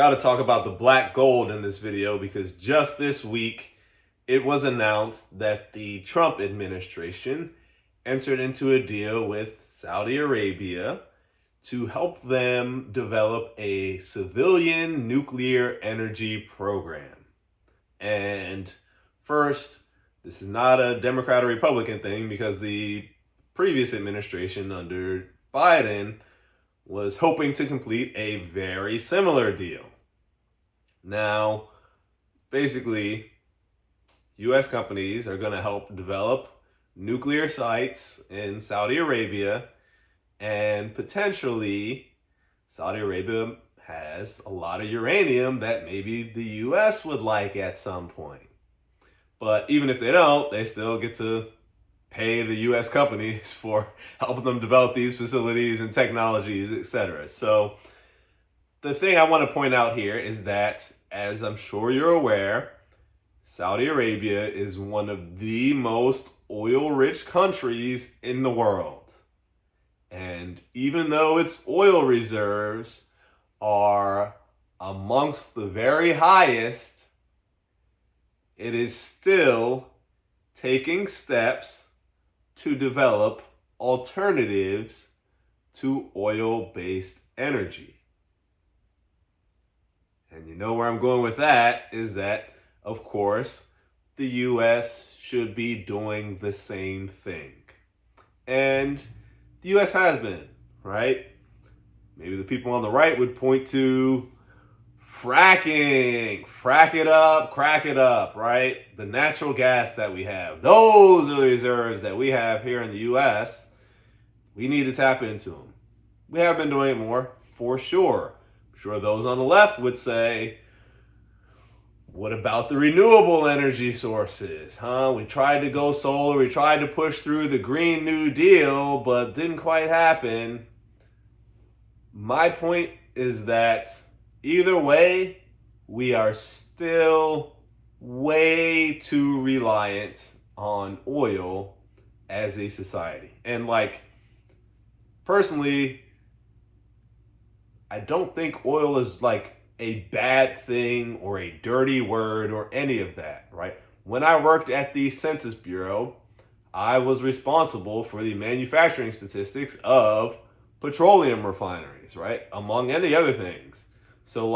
Got to talk about the black gold in this video because just this week it was announced that the Trump administration entered into a deal with Saudi Arabia to help them develop a civilian nuclear energy program. And first, this is not a Democrat or Republican thing because the previous administration under Biden was hoping to complete a very similar deal. Now, basically, US companies are going to help develop nuclear sites in Saudi Arabia, and potentially Saudi Arabia has a lot of uranium that maybe the US would like at some point. But even if they don't, they still get to pay the US companies for helping them develop these facilities and technologies, etc. So the thing I want to point out here is that, as I'm sure you're aware, Saudi Arabia is one of the most oil-rich countries in the world. And even though its oil reserves are amongst the very highest, it is still taking steps to develop alternatives to oil-based energy. And you know where I'm going with that is that, of course, the US should be doing the same thing. And the US has been, right? Maybe the people on the right would point to fracking, frack it up, crack it up, right? The natural gas that we have. Those are the reserves that we have here in the US. We need to tap into them. We have been doing it more, for sure. I'm sure those on the left would say, what about the renewable energy sources? We tried to go solar, we tried to push through the Green New Deal, but didn't quite happen. My point is that either way, we are still way too reliant on oil as a society. And personally, I don't think oil is a bad thing or a dirty word or any of that, right? When I worked at the Census Bureau, I was responsible for the manufacturing statistics of petroleum refineries, right? Among any other things. So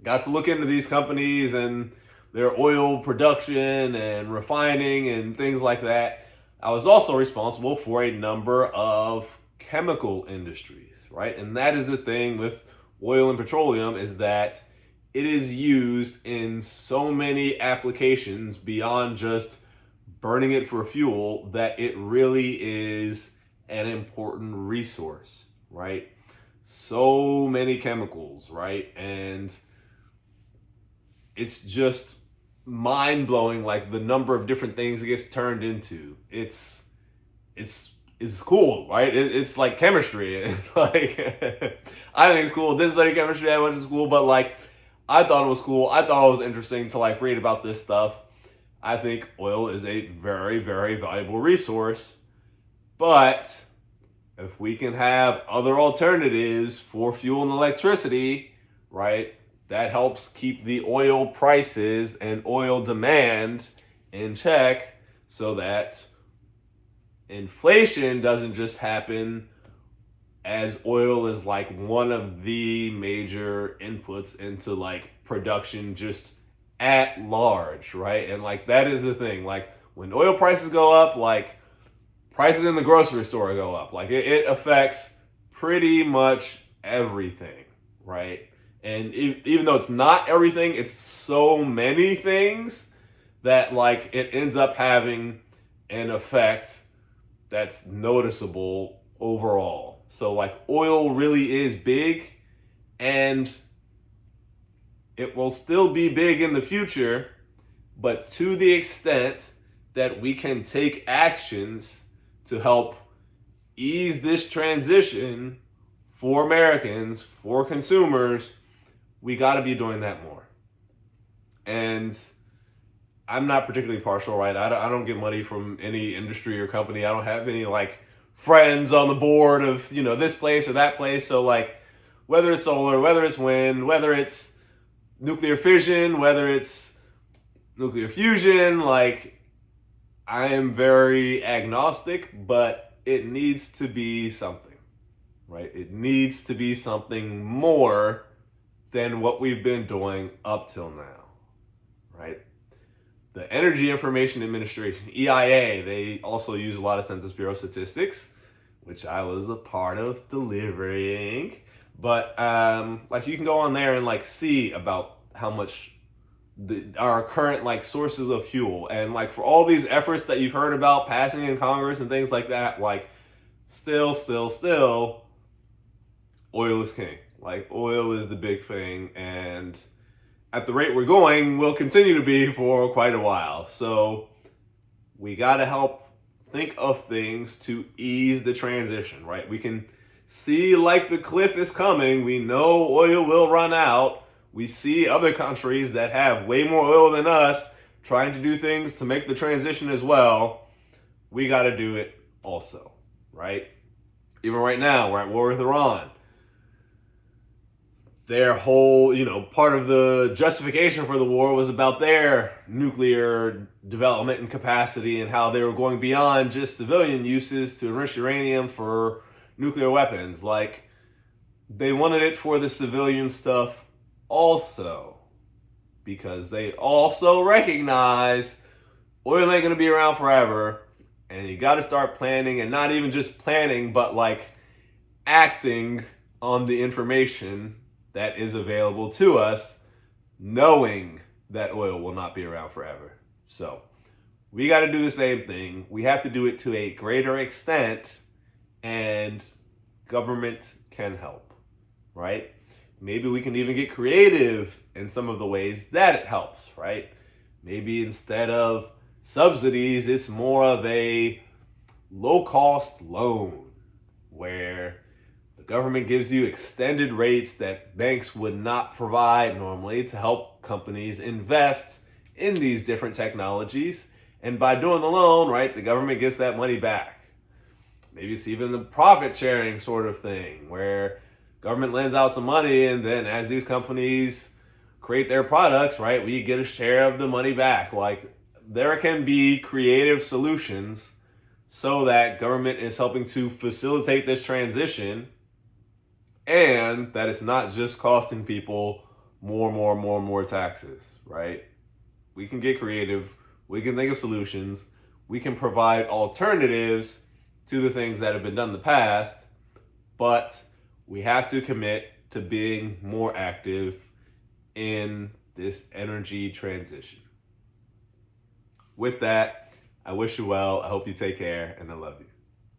got to look into these companies and their oil production and refining and things like that. I was also responsible for a number of chemical industries, right? And that is the thing with oil and petroleum, is that it is used in so many applications beyond just burning it for fuel that it really is an important resource, right? So many chemicals, right? And it's just mind-blowing, the number of different things it gets turned into. It's cool, right? It's like chemistry. I think it's cool. Didn't study chemistry. I went to school, but I thought it was cool. I thought it was interesting to read about this stuff. I think oil is a very, very valuable resource. But if we can have other alternatives for fuel and electricity, right, that helps keep the oil prices and oil demand in check so that inflation doesn't just happen, as oil is one of the major inputs into production just at large, right? And that is the thing. When oil prices go up, prices in the grocery store go up. It affects pretty much everything, right? And even though it's not everything, it's so many things that it ends up having an effect that's noticeable overall. So oil really is big, and it will still be big in the future, but to the extent that we can take actions to help ease this transition for Americans, for consumers, we got to be doing that more. And I'm not particularly partial, right? I don't get money from any industry or company. I don't have any friends on the board of this place or that place. So whether it's solar, whether it's wind, whether it's nuclear fission, whether it's nuclear fusion. Like, I am very agnostic, but it needs to be something, right? It needs to be something more than what we've been doing up till now, right? The Energy Information Administration, EIA, they also use a lot of Census Bureau statistics, which I was a part of delivering. But like, you can go on there and like see about how much our current like sources of fuel, and like for all these efforts that you've heard about passing in Congress and things like that, like still, oil is king. Like, oil is the big thing, and at the rate we're going, will continue to be for quite a while. So we got to help think of things to ease the transition, right? We can see like the cliff is coming. We know oil will run out. We see other countries that have way more oil than us trying to do things to make the transition as well. We got to do it also, right? Even right now, we're at war with Iran. Their whole, part of the justification for the war was about their nuclear development and capacity, and how they were going beyond just civilian uses to enrich uranium for nuclear weapons. Like, they wanted it for the civilian stuff also, because they also recognize oil ain't going to be around forever, and you got to start planning, and not even just planning, but like acting on the information that is available to us, knowing that oil will not be around forever. So we got to do the same thing. We have to do it to a greater extent, and government can help, right? Maybe we can even get creative in some of the ways that it helps, right? Maybe instead of subsidies, it's more of a low-cost loan, where the government gives you extended rates that banks would not provide normally to help companies invest in these different technologies. And by doing the loan, right, the government gets that money back. Maybe it's even the profit sharing sort of thing, where government lends out some money, and then as these companies create their products, right, we get a share of the money back. Like, there can be creative solutions so that government is helping to facilitate this transition, and that it's not just costing people more taxes, right? We can get creative. We can think of solutions. We can provide alternatives to the things that have been done in the past, but we have to commit to being more active in this energy transition. With that, I wish you well. I hope you take care, and I love you.